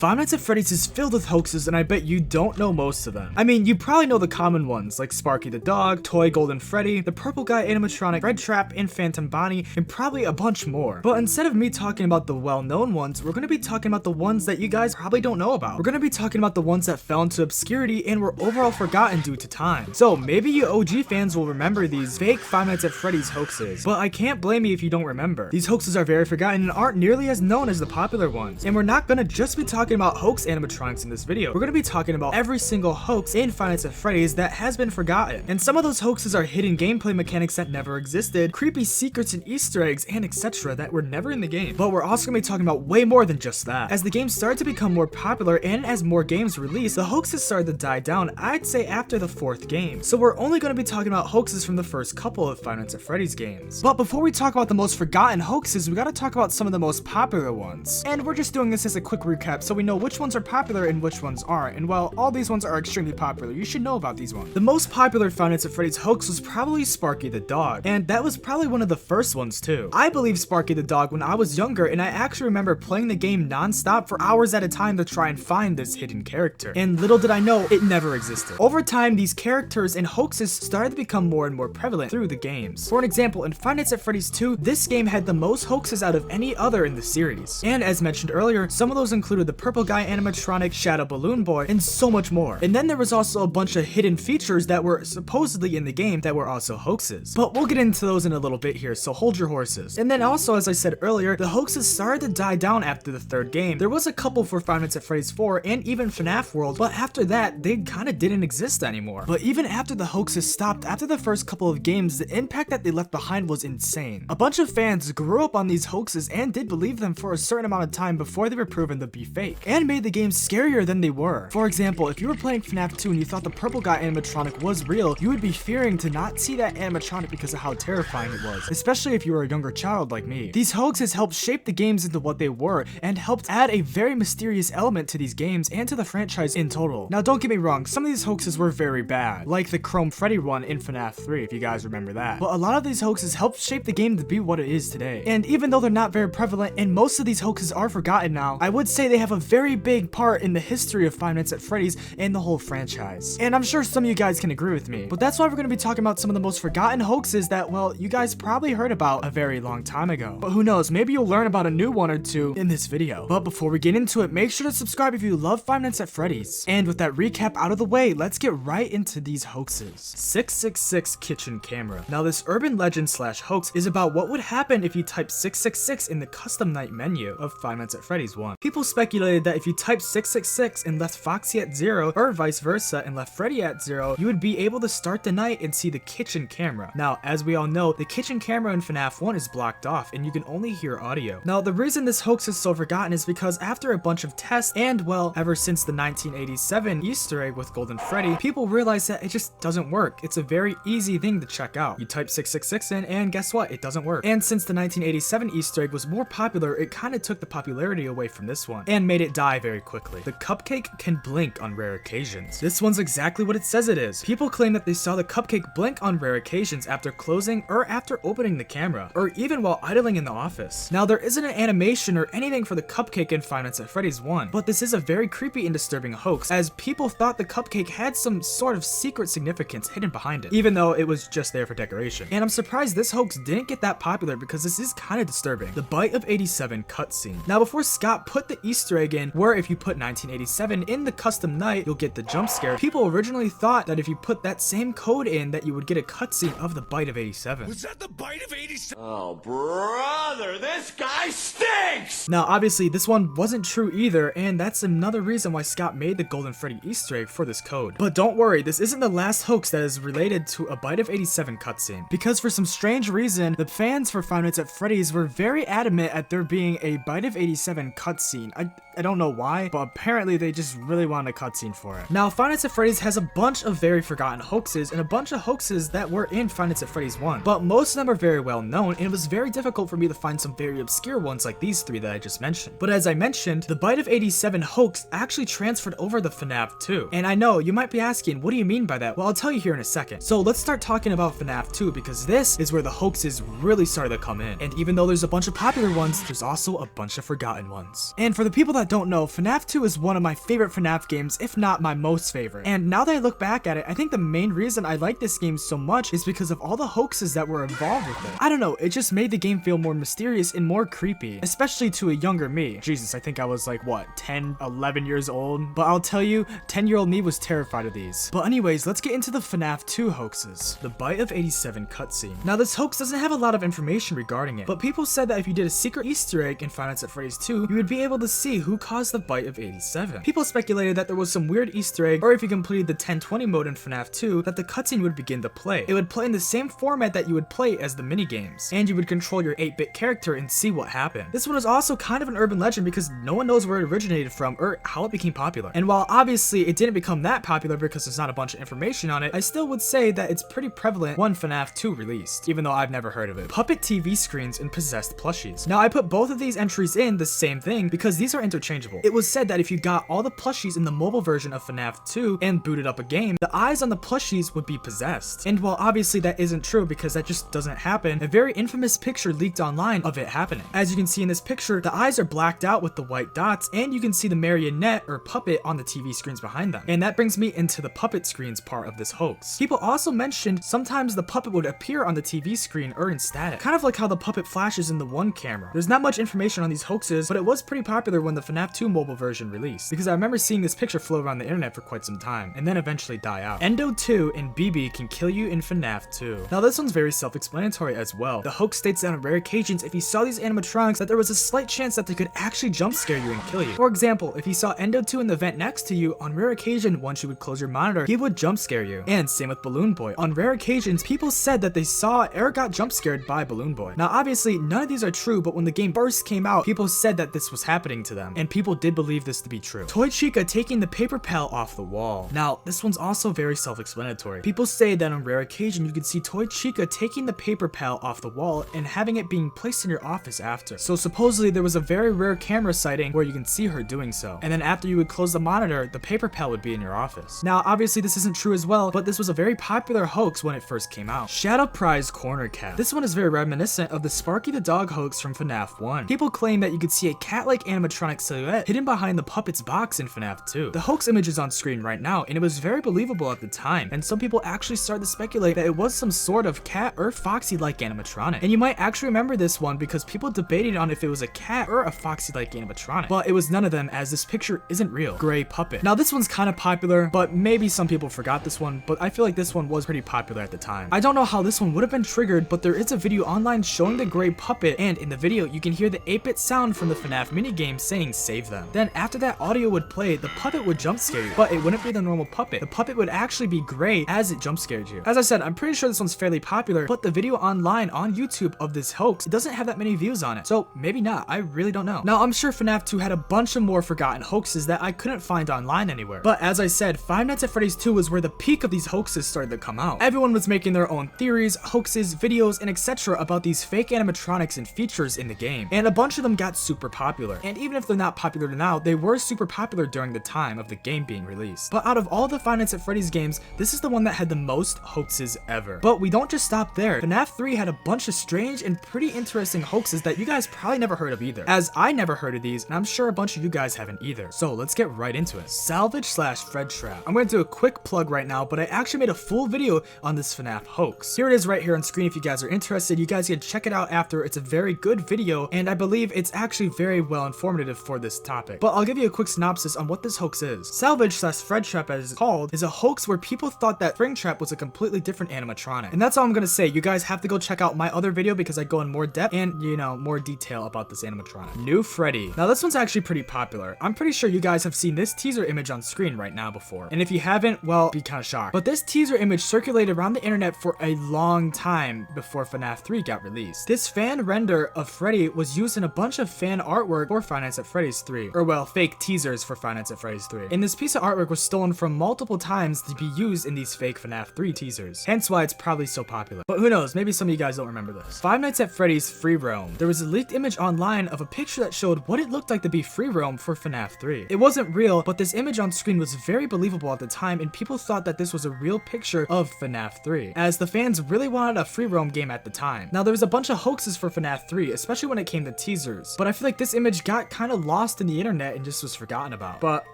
Five Nights at Freddy's is filled with hoaxes, and I bet you don't know most of them. I mean, you probably know the common ones, like Sparky the Dog, Toy Golden Freddy, the Purple Guy animatronic, Red Trap, and Phantom Bonnie, and probably a bunch more. But instead of me talking about the well-known ones, we're going to be talking about the ones that you guys probably don't know about. We're going to be talking about the ones that fell into obscurity and were overall forgotten due to time. So maybe you OG fans will remember these fake Five Nights at Freddy's hoaxes, but I can't blame you if you don't remember. These hoaxes are very forgotten and aren't nearly as known as the popular ones. And we're not going to just be talking about hoax animatronics in this video. We're going to be talking about every single hoax in Five Nights at Freddy's that has been forgotten. And some of those hoaxes are hidden gameplay mechanics that never existed, creepy secrets and Easter eggs, and etc. that were never in the game. But we're also going to be talking about way more than just that. As the game started to become more popular and as more games released, the hoaxes started to die down, I'd say after the 4th game. So we're only going to be talking about hoaxes from the first couple of Five Nights at Freddy's games. But before we talk about the most forgotten hoaxes, we got to talk about some of the most popular ones. And we're just doing this as a quick recap so we know which ones are popular and which ones aren't. And while all these ones are extremely popular, you should know about these ones. The most popular Five Nights at Freddy's hoax was probably Sparky the Dog, and that was probably one of the first ones too. I believe Sparky the Dog when I was younger, and I actually remember playing the game non-stop for hours at a time to try and find this hidden character. And little did I know, it never existed. Over time, these characters and hoaxes started to become more and more prevalent through the games. For an example, in Five Nights at Freddy's 2, this game had the most hoaxes out of any other in the series. And as mentioned earlier, some of those included the Purple Guy animatronic, Shadow Balloon Boy, and so much more. And then there was also a bunch of hidden features that were supposedly in the game that were also hoaxes. But we'll get into those in a little bit here, so hold your horses. And then also, as I said earlier, the hoaxes started to die down after the 3rd game. There was a couple for Five Nights at Freddy's 4 and even FNAF World, but after that, they kind of didn't exist anymore. But even after the hoaxes stopped, after the first couple of games, the impact that they left behind was insane. A bunch of fans grew up on these hoaxes and did believe them for a certain amount of time before they were proven to be fake, and made the game scarier than they were. For example, if you were playing FNAF 2 and you thought the Purple Guy animatronic was real, you would be fearing to not see that animatronic because of how terrifying it was, especially if you were a younger child like me. These hoaxes helped shape the games into what they were, and helped add a very mysterious element to these games and to the franchise in total. Now don't get me wrong, some of these hoaxes were very bad, like the Chrome Freddy one in FNAF 3 if you guys remember that. But a lot of these hoaxes helped shape the game to be what it is today. And even though they're not very prevalent and most of these hoaxes are forgotten now, I would say they have a very big part in the history of Five Nights at Freddy's and the whole franchise. And I'm sure some of you guys can agree with me. But that's why we're going to be talking about some of the most forgotten hoaxes that, well, you guys probably heard about a very long time ago. But who knows, maybe you'll learn about a new one or two in this video. But before we get into it, make sure to subscribe if you love Five Nights at Freddy's. And with that recap out of the way, let's get right into these hoaxes. 666 kitchen camera. Now this urban legend slash hoax is about what would happen if you type 666 in the custom night menu of Five Nights at Freddy's 1. People speculated that if you type 666 and left Foxy at 0 or vice versa and left Freddy at 0, you would be able to start the night and see the kitchen camera. Now, as we all know, the kitchen camera in FNAF 1 is blocked off and you can only hear audio. Now, the reason this hoax is so forgotten is because after a bunch of tests and, well, ever since the 1987 Easter egg with Golden Freddy, people realized that it just doesn't work. It's a very easy thing to check out. You type 666 in and guess what? It doesn't work. And since the 1987 Easter egg was more popular, it kind of took the popularity away from this one and made it die very quickly. The cupcake can blink on rare occasions. This one's exactly what it says it is. People claim that they saw the cupcake blink on rare occasions after closing or after opening the camera, or even while idling in the office. Now, there isn't an animation or anything for the cupcake in Five Nights at Freddy's 1, but this is a very creepy and disturbing hoax, as people thought the cupcake had some sort of secret significance hidden behind it, even though it was just there for decoration. And I'm surprised this hoax didn't get that popular because this is kind of disturbing. The Bite of 87 cutscene. Now, before Scott put the Easter egg in, where if you put 1987 in the custom night, you'll get the jump scare, people originally thought that if you put that same code in, that you would get a cutscene of the Bite of 87. Was that the Bite of 87? Oh, brother, this guy stinks! Now, obviously, this one wasn't true either, and that's another reason why Scott made the Golden Freddy Easter egg for this code. But don't worry, this isn't the last hoax that is related to a Bite of 87 cutscene, because for some strange reason, the fans for Five Nights at Freddy's were very adamant at there being a Bite of 87 cutscene. I don't know why, but apparently they just really wanted a cutscene for it. Now, Five Nights at Freddy's has a bunch of very forgotten hoaxes and a bunch of hoaxes that were in Five Nights at Freddy's 1, but most of them are very well known, and it was very difficult for me to find some very obscure ones like these three that I just mentioned. But as I mentioned, the Bite of 87 hoax actually transferred over to FNAF 2. And I know, you might be asking, what do you mean by that? Well, I'll tell you here in a second. So let's start talking about FNAF 2, because this is where the hoaxes really started to come in. And even though there's a bunch of popular ones, there's also a bunch of forgotten ones. And for the people that don't know, FNAF 2 is one of my favorite FNAF games, if not my most favorite. And now that I look back at it, I think the main reason I like this game so much is because of all the hoaxes that were involved with it. I don't know, it just made the game feel more mysterious and more creepy, especially to a younger me. Jesus, I think I was like, what, 10, 11 years old? But I'll tell you, 10-year-old me was terrified of these. But anyways, let's get into the FNAF 2 hoaxes. The Bite of 87 cutscene. Now this hoax doesn't have a lot of information regarding it, but people said that if you did a secret Easter egg in Five Nights at Freddy's 2, you would be able to see who caused the Bite of 87. People speculated that there was some weird Easter egg, or if you completed the 1020 mode in FNAF 2, that the cutscene would begin to play. It would play in the same format that you would play as the minigames, and you would control your 8-bit character and see what happened. This one is also kind of an urban legend because no one knows where it originated from or how it became popular. And while obviously it didn't become that popular because there's not a bunch of information on it, I still would say that it's pretty prevalent when FNAF 2 released, even though I've never heard of it. Puppet TV screens and possessed plushies. Now I put both of these entries in the same thing because these are interchangeable. It was said that if you got all the plushies in the mobile version of FNAF 2 and booted up a game, the eyes on the plushies would be possessed. And while obviously that isn't true because that just doesn't happen, a very infamous picture leaked online of it happening. As you can see in this picture, the eyes are blacked out with the white dots, and you can see the marionette or puppet on the TV screens behind them. And that brings me into the puppet screens part of this hoax. People also mentioned sometimes the puppet would appear on the TV screen or in static, kind of like how the puppet flashes in the one camera. There's not much information on these hoaxes, but it was pretty popular when the FNAF 2 mobile version released, because I remember seeing this picture float around the internet for quite some time, and then eventually die out. Endo 2 and BB can kill you in FNAF 2. Now this one's very self-explanatory as well. The hoax states that on rare occasions, if you saw these animatronics, that there was a slight chance that they could actually jump scare you and kill you. For example, if you saw Endo 2 in the vent next to you, on rare occasion, once you would close your monitor, he would jump scare you. And same with Balloon Boy. On rare occasions, people said that they saw or got jump scared by Balloon Boy. Now obviously, none of these are true, but when the game first came out, people said that this was happening to them, and people did believe this to be true. Toy Chica taking the paper pal off the wall. Now, this one's also very self-explanatory. People say that on rare occasion, you could see Toy Chica taking the paper pal off the wall and having it being placed in your office after. So supposedly there was a very rare camera sighting where you can see her doing so. And then after you would close the monitor, the paper pal would be in your office. Now, obviously this isn't true as well, but this was a very popular hoax when it first came out. Shadow Prize Corner Cat. This one is very reminiscent of the Sparky the Dog hoax from FNAF 1. People claim that you could see a cat-like animatronic silhouette hidden behind the puppet's box in FNAF 2. The hoax image is on screen right now, and it was very believable at the time, and some people actually started to speculate that it was some sort of cat or foxy-like animatronic. And you might actually remember this one because people debated on if it was a cat or a foxy-like animatronic, but it was none of them as this picture isn't real. Gray Puppet. Now this one's kind of popular, but maybe some people forgot this one, but I feel like this one was pretty popular at the time. I don't know how this one would have been triggered, but there is a video online showing the Gray Puppet, and in the video you can hear the 8-bit sound from the FNAF minigame saying save them. Then after that audio would play, the puppet would jump scare you, but it wouldn't be the normal puppet. The puppet would actually be gray as it jump scared you. As I said, I'm pretty sure this one's fairly popular, but the video online on YouTube of this hoax, it doesn't have that many views on it, so maybe not. I really don't know. Now I'm sure FNAF 2 had a bunch of more forgotten hoaxes that I couldn't find online anywhere, but as I said, Five Nights at Freddy's 2 was where the peak of these hoaxes started to come out. Everyone was making their own theories, hoaxes, videos, and etc. about these fake animatronics and features in the game, and a bunch of them got super popular. And even if they're not popular now, they were super popular during the time of the game being released. But out of all the Five Nights at Freddy's games, this is the one that had the most hoaxes ever. But we don't just stop there. FNAF 3 had a bunch of strange and pretty interesting hoaxes that you guys probably never heard of either, as I never heard of these, and I'm sure a bunch of you guys haven't either. So let's get right into it. Salvage / Fred Trap. I'm going to do a quick plug right now, but I actually made a full video on this FNAF hoax. Here it is right here on screen if you guys are interested. You guys can check it out after. It's a very good video, and I believe it's actually very well informative for this topic. But I'll give you a quick synopsis on what this hoax is. Salvage / Fred Trap, as it's called, is a hoax where people thought that Springtrap was a completely different animatronic. And that's all I'm gonna say. You guys have to go check out my other video because I go in more depth and, you know, more detail about this animatronic. New Freddy. Now this one's actually pretty popular. I'm pretty sure you guys have seen this teaser image on screen right now before. And if you haven't, well, be kind of shocked. But this teaser image circulated around the internet for a long time before FNAF 3 got released. This fan render of Freddy was used in a bunch of fan artwork for Five Nights at Freddy's 3. Or well, fake teasers for Five Nights at Freddy's 3. And this piece of artwork was stolen from multiple times to be used in these fake FNAF 3 teasers. Hence why it's probably so popular. But who knows, maybe some of you guys don't remember this. Five Nights at Freddy's Free Roam. There was a leaked image online of a picture that showed what it looked like to be free roam for FNAF 3. It wasn't real, but this image on screen was very believable at the time, and people thought that this was a real picture of FNAF 3, as the fans really wanted a free roam game at the time. Now there was a bunch of hoaxes for FNAF 3, especially when it came to teasers, but I feel like this image got kind of lost lost in the internet and just was forgotten about. But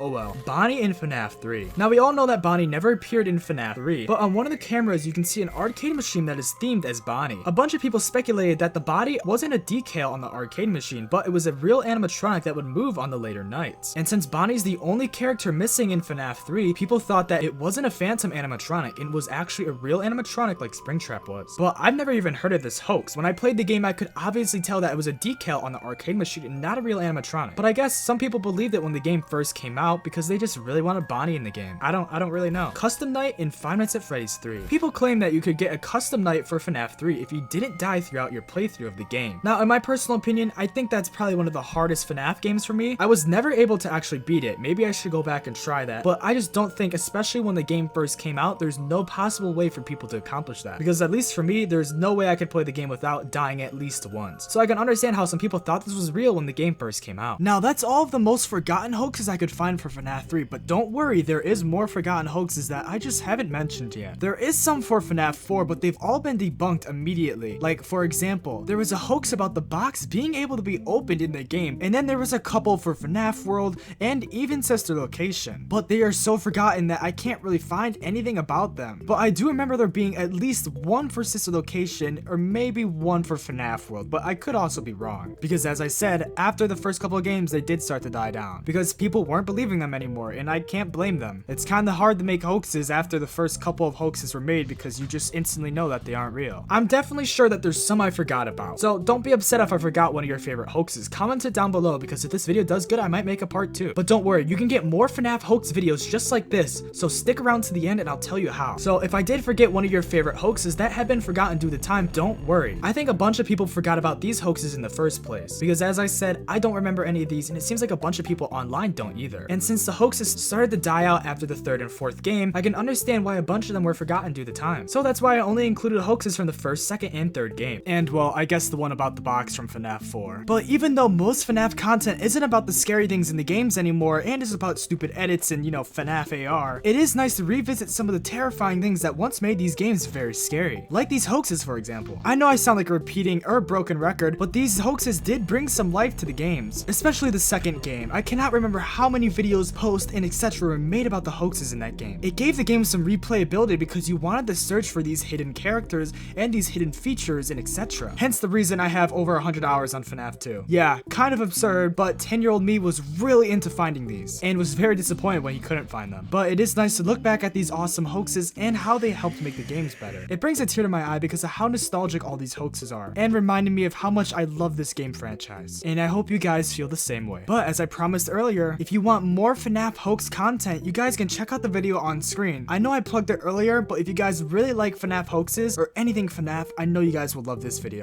oh well. Bonnie in FNAF 3. Now we all know that Bonnie never appeared in FNAF 3, but on one of the cameras you can see an arcade machine that is themed as Bonnie. A bunch of people speculated that the body wasn't a decal on the arcade machine, but it was a real animatronic that would move on the later nights. And since Bonnie's the only character missing in FNAF 3, people thought that it wasn't a phantom animatronic and was actually a real animatronic like Springtrap was. But I've never even heard of this hoax. When I played the game, I could obviously tell that it was a decal on the arcade machine and not a real animatronic. But I guess some people believed it when the game first came out because they just really wanted Bonnie in the game. I don't really know. Custom night in Five Nights at Freddy's 3. People claim that you could get a custom night for FNAF 3 if you didn't die throughout your playthrough of the game. Now, in my personal opinion, I think that's probably one of the hardest FNAF games for me. I was never able to actually beat it. Maybe I should go back and try that. But I just don't think, especially when the game first came out, there's no possible way for people to accomplish that. Because at least for me, there's no way I could play the game without dying at least once. So I can understand how some people thought this was real when the game first came out. Now, that's all of the most forgotten hoaxes I could find for FNAF 3, but don't worry, there is more forgotten hoaxes that I just haven't mentioned yet. There is some for FNAF 4, but they've all been debunked immediately. Like, for example, there was a hoax about the box being able to be opened in the game, and then there was a couple for FNAF World and even Sister Location. But they are so forgotten that I can't really find anything about them. But I do remember there being at least one for Sister Location, or maybe one for FNAF World, but I could also be wrong. Because as I said, after the first couple of games, they did start to die down. Because people weren't believing them anymore, and I can't blame them. It's kinda hard to make hoaxes after the first couple of hoaxes were made because you just instantly know that they aren't real. I'm definitely sure that there's some I forgot about. So don't be upset if I forgot one of your favorite hoaxes. Comment it down below because if this video does good, I might make a part 2. But don't worry, you can get more FNAF hoax videos just like this, so stick around to the end and I'll tell you how. So if I did forget one of your favorite hoaxes that had been forgotten due to time, don't worry. I think a bunch of people forgot about these hoaxes in the first place. Because as I said, I don't remember any of these and it seems like a bunch of people online don't either. And since the hoaxes started to die out after the third and fourth game, I can understand why a bunch of them were forgotten due to time. So that's why I only included hoaxes from the first, second, and third game. And well, I guess the one about the box from FNAF 4. But even though most FNAF content isn't about the scary things in the games anymore and is about stupid edits and, you know, FNAF AR, it is nice to revisit some of the terrifying things that once made these games very scary. Like these hoaxes, for example. I know I sound like a repeating or broken record, but these hoaxes did bring some life to the games, especially the second game. I cannot remember how many videos, posts, and etc. were made about the hoaxes in that game. It gave the game some replayability because you wanted to search for these hidden characters and these hidden features and etc. Hence the reason I have over 100 hours on FNAF 2. Yeah, kind of absurd, but 10-year-old me was really into finding these and was very disappointed when he couldn't find them. But it is nice to look back at these awesome hoaxes and how they helped make the games better. It brings a tear to my eye because of how nostalgic all these hoaxes are and reminded me of how much I love this game franchise. And I hope you guys feel the same way. But as I promised earlier, if you want more FNAF hoax content, you guys can check out the video on screen. I know I plugged it earlier, but if you guys really like FNAF hoaxes or anything FNAF, I know you guys will love this video.